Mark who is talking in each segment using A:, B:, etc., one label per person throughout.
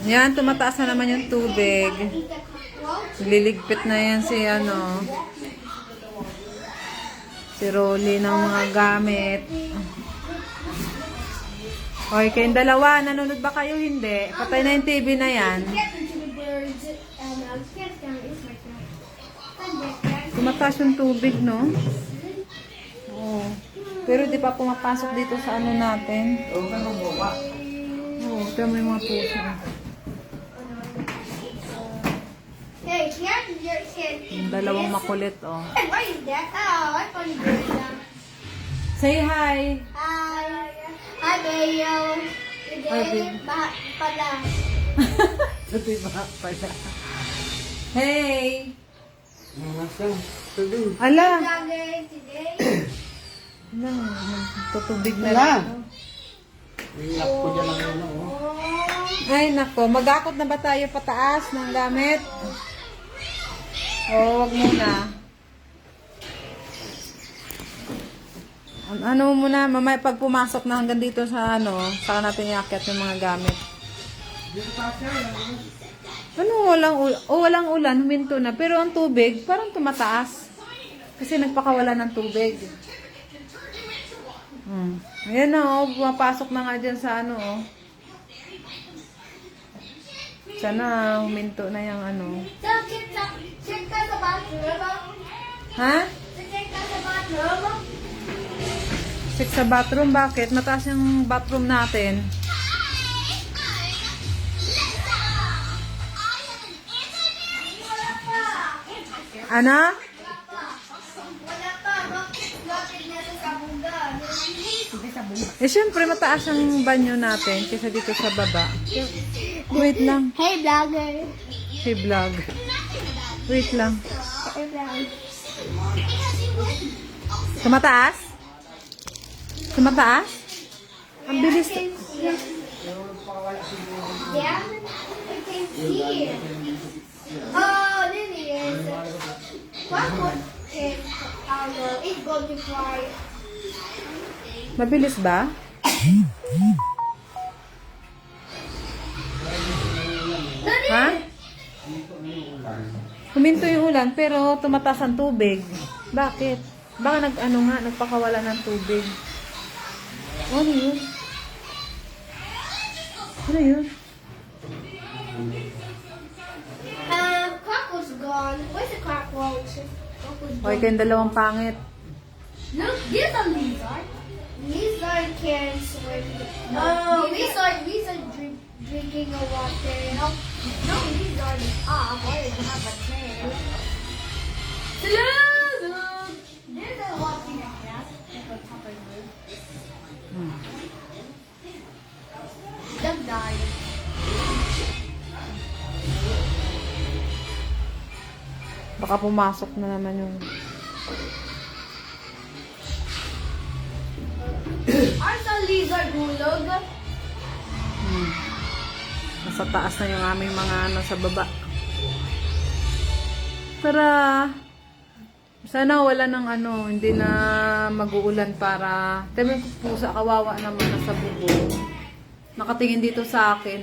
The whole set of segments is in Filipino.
A: Yan, tumataas na naman yung tubig. Liligpit na yan si si Rolly ng mga gamit. Okay, kayong dalawa, nanonood ba kayo? Hindi. Patay na yung TV na yan. Tumataas yung tubig, no? Oo. Pero di pa pumapasok dito sa natin. Oo, ito mo yung mga puso. Yung dalawang makulit, oh. Say hi!
B: Hi! Hi, Bayo! Today, baha pala.
A: Today, baha pala. Hey! Ala!
B: Vlogger today.
A: Tutubig na lang. Ay, nako. Mag-akot na ba tayo pataas ng gamit? O, wag muna. Ano muna, mamaya pag pumasok na hanggang dito sa saka natin iakyat yung mga gamit. Walang ulan, huminto na. Pero ang tubig, parang tumataas. Kasi nagpakawala ng tubig. Ayan na, pumapasok na nga dyan sa Sana huminto na yung
B: So, check ka sa bathroom?
A: Ha?
B: Check ka sa bathroom?
A: Check sa bathroom, bakit? Mataas yung bathroom natin. Ano?
B: Wala pa. Bakit nasa sabungan?
A: Syempre mataas ang banyo natin kaysa dito sa baba. Wait lang.
B: Hey, vlogger.
A: Hey vlog. Wait lang.
B: Hey, vlog.
A: Tumataas? Tumataas? Ang bilis.
B: Yeah, I can see it. Oh, this is. What would it's going to fly?
A: Mabilis ba? Ha? Huminto yung ulan pero tumataas ang tubig. Bakit? Baka nagpakawala ng tubig. Ano yun? Ano yun?
B: Clock was gone. Where's the clock was?
A: Okay, kayong dalawang pangit.
B: Look, there's a lizard. Lizard can swim. Oh, lizard drinking a water. No, lizard is up. Why does it have a tail? Look! There's a walking a cat. Like a topper bird. Duck died.
A: Baka pumasok na naman yung...
B: Aren't the lizard hulog?
A: Nasa taas na yung aming mga sa baba. Tara! Sana wala ng hindi na mag-uulan para... Tabi yung pusa, kawawa naman nasa bubong. Nakatingin dito sa akin,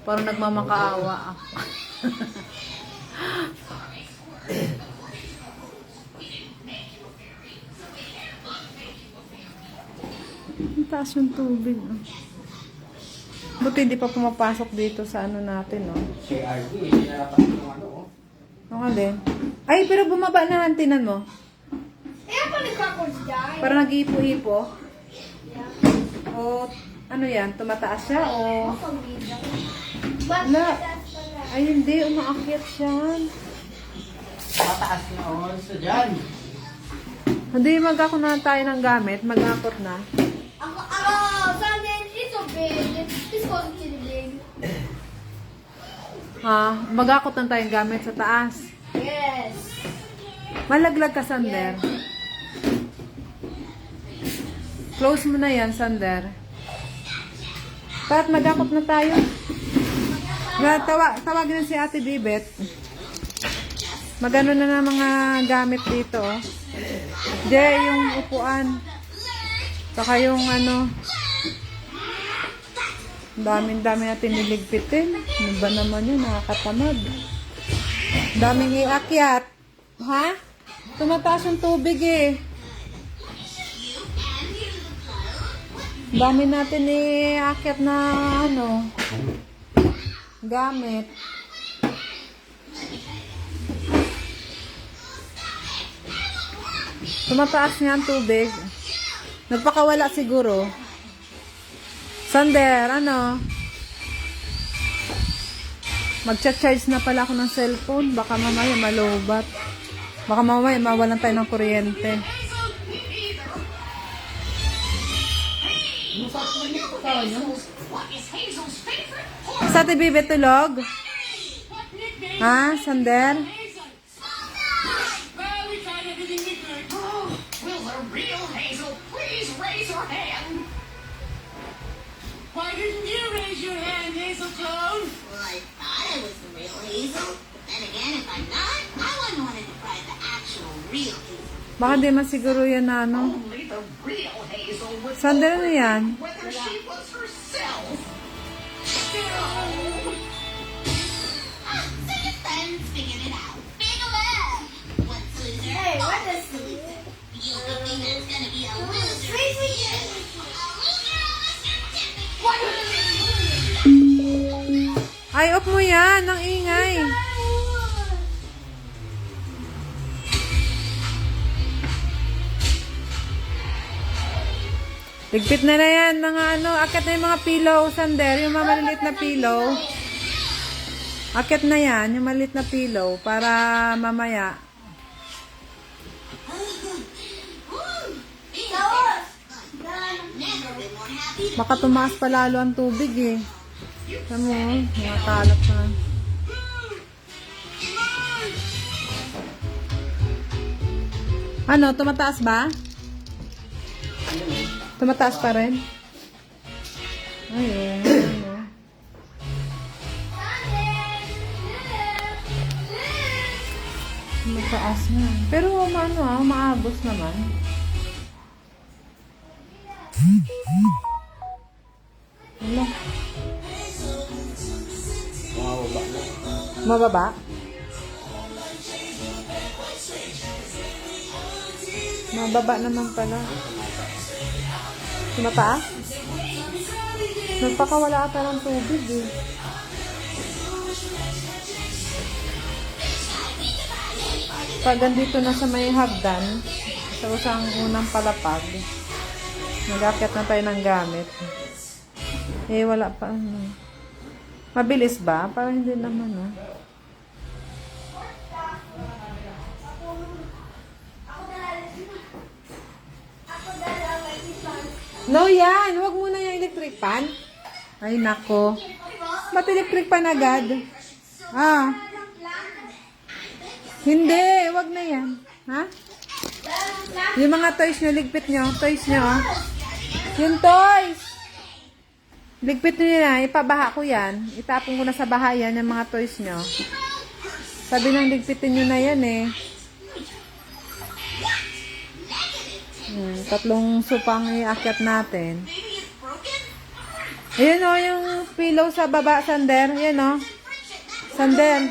A: Parang nagmamakaawa ako. Ang taas yung tubig, Buti hindi pa pumapasok dito sa natin,
C: Si RD, nilalapas yung
A: Ang alin? Ay, pero bumaba na, tinan mo.
B: Eh, ako ni clock was died.
A: Para nag-ipo-ipo. O, ano yan? Tumataas siya o... Wala. Ay, hindi. Umaakyat siya.
C: Mataas na sa dyan.
A: Hindi, mag-ako na tayo ng gamit. Mag-akot na.
B: Sunday, it's so big. It's close to the big.
A: Mag-akot na tayong gamit sa taas.
B: Yes.
A: Malaglag ka, Sander. Close mo na yan, Sander. Pat, mag-akot na tayo. Tawagin na si Ate Bibet. Magano na ng mga gamit dito. Yung upuan. Saka yung Dami natin niligpitin. Ano ba naman yun? Nakakatamad. Daming iakyat. Ha? Tumataas yung tubig eh. Dami natin iakyat na ano, gamit. Tumataas niya ang tubig. Nagpakawala siguro. Sander, ano? Magcha-charge na pala ako ng cellphone. Baka mamaya malobat. Baka mamaya mawalan tayo ng kuryente. Sa ati bibi tulog? Ha, Sander?
D: Will the real Hazel please raise her hand? Why didn't you raise your hand, Hazeltone?
E: Well, I thought I was the real Hazel. But then again, if I'm not, I wouldn't want to defy the actual real Hazel.
A: Baka di man siguro yan na ano.
D: Only the real Hazel would
A: Sander, ano yan?
D: whether she was herself.
E: Ah, so your friends figured it out. Big love. What's a loser?
B: Hey, what is
E: a loser? You think that's gonna be a loser?
B: Crazy.
E: A loser on a certificate.
A: Ay, off mo yan. Ang ingay. Ligpit na yan. Mga ano, akit na yung mga pillow, Sander. Yung mga maliliit na pillow. Akit na yan, yung maliliit na pillow. Para mamaya.
E: Never been more happy.
A: Baka tumaas pa lalo ang tubig eh. Alam mo, mga kalap na. Ano, tumataas ba? Tumataas pa rin? Ayun, ano. Tumataas na. Pero ano maagos naman. Ano?
C: Mababa na.
A: Mababa? Mababa naman pala. Tumataas? Nagpakawala ata ng tubig eh. Pag andito na sa may hagdan, sa usang unang palapag, nag-akyat na tayo ng gamit. Eh, wala pa ano. Mabilis ba? Parang hindi naman ah. No, yan. Huwag muna yung electric pan. Ay, nako. Ba't electric pan agad? Ah. Hindi. Huwag na yan. Ha? Yung mga toys nyo, ligpit nyo. Toys nyo. Oh. Yung toys. Ligpit nyo na. Ipabaha ko yan. Itapon ko na sa baha yan yung mga toys nyo. Sabi nang ligpitin nyo na yan eh. Tatlong supang iakyat natin. Ayan o, yung pillow sa baba, Sander. Ayan o. Sander.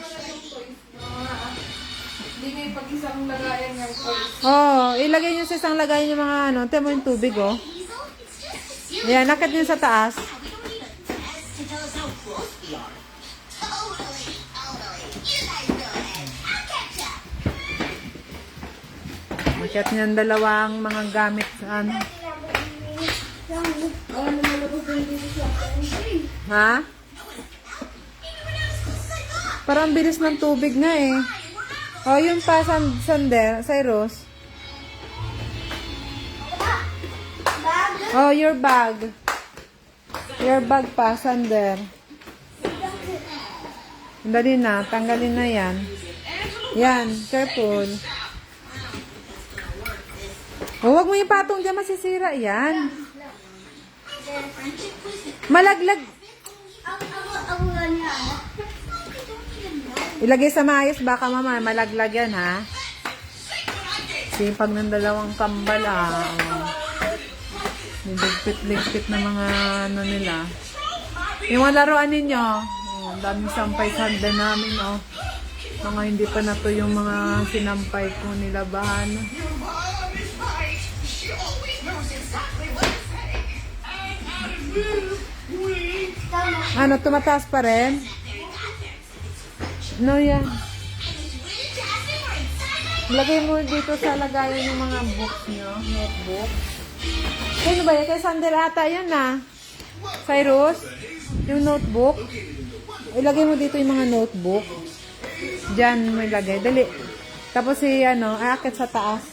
A: Oh, ilagay nyo sa isang lagayan yung mga ano. Tiyan mo yung tubig oh. Ayan, nakit nyo sa taas.
E: We don't need a test to tell us how close we are. Totally, totally. You guys go ahead. I'll catch up.
A: Makyat nyo yung dalawang mga gamit sa ano. Ha? Parang bilis ng tubig nga eh. Oh, yung pa, Sander, Cyrus. Oh, your bag. Your bag pa, Sander. Dali na, tanggalin na yan. Yan, careful. Oh, wag mo yung patong dyan, masisira yan. Malaglag. Ilagay sa maayos, baka mama, malaglag yan, ha? Sipag ng dalawang kambal, ah. Niligpit-ligpit na mga ano nila. Yung mga laruan ninyo. Oh, ang daming sampay sa handa namin, oh. Mga hindi pa na to yung mga sinampay ko nilabahan.
D: Your mom is right. She always knows exactly what to say. And out of this, we
A: Ano, tumataas pa rin? No, yan. Lagay mo dito sa lagayan yung mga books nyo. Notebook. Ano ba yan? Kay Sander ata yan na. Cyrus, yung notebook. Ilagay mo dito yung mga notebook. Diyan mo ilagay. Dali. Tapos si ano, aakit sa taas.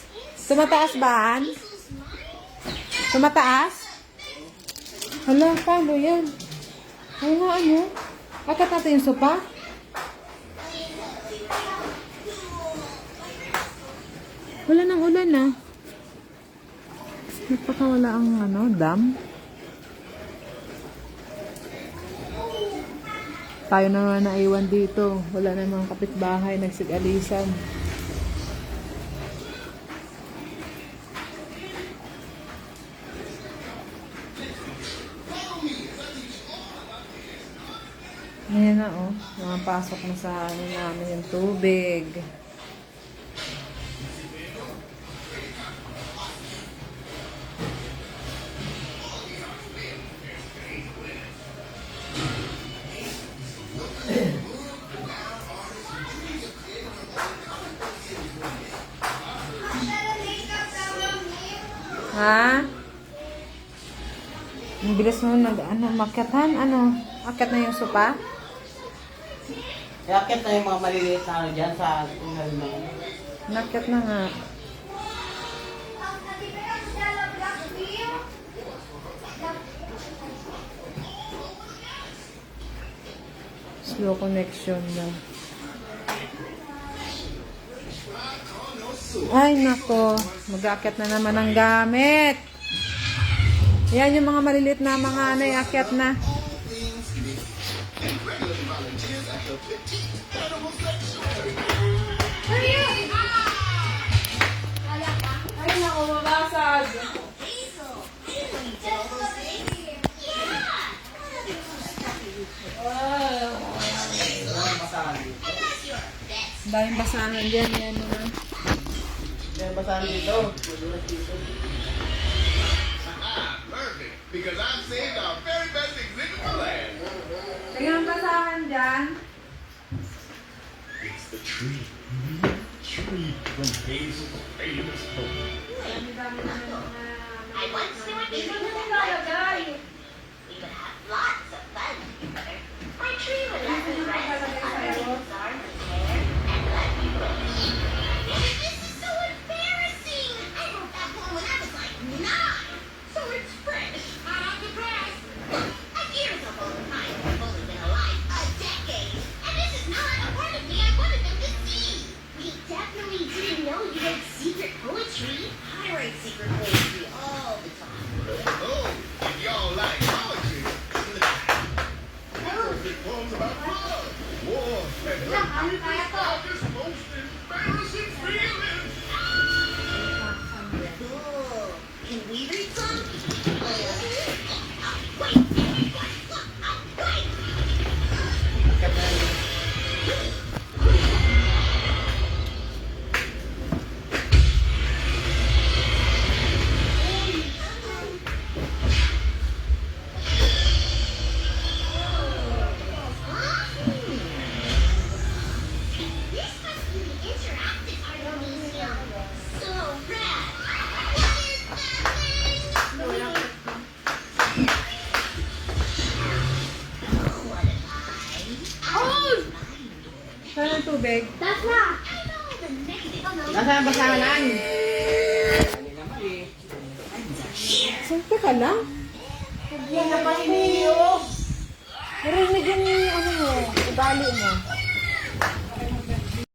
A: Tumataas ba, Ann? Tumataas? Hala, paano yan? Ay nga, ano? Akit natin yung sopa? Wala nang ulan na. Nagpakawala ang ano, dam. Tayo na naiwan dito. Wala na mga kapitbahay, nagsig-alisan. Ayan na, oh. Mga pasok na sa ano namin yung tubig. Ha? Ang bilis mo makyatan, akit na yung sopa?
C: Yakit na yung mga maliliit na ano dyan sa tunal na yun.
A: Nakyat na nga. Slow connection lang. Ay, nako. Mag-aakyat na naman ang gamit. Yan yung mga maliliit na mga akyat na. Ay, nako, mabasag. Daming basahan dyan. Yan mga.
C: Kaya basahan dito.
F: Perfect, because I've saved our very best exhibit for last.
A: Tingnan basahan dyan.
F: It's the tree. Tree from Hazel's famous home.
E: I once knew a tree with a butterfly. We could have lots of fun together. My tree would let me rest under its arms and hair and let me wish. This is so embarrassing. I wrote that poem when I was like 9. So it's fresh out of the press. A year's a long time. I've only been alive a decade. And this is not a part of me I wanted them to see. We definitely didn't know you wrote secret poetry. I write secret poetry all the time.
F: Oh, if y'all like poetry. Perfect poems about love, war, and this most embarrassing feeling.
E: Cool. Can we read some? Wait!
C: Yakit na yun.
E: This must be the interactive art museum. So rad. What is that thing? What an eye.
A: Saan ang tubig?
B: That's not.
E: I know the negative.
C: Nasaan ang basahan? Dali naman eh.
A: Sante ka lang?
C: Hindi na pa hiniyo.
A: Narinig yung ano mo, ugali mo.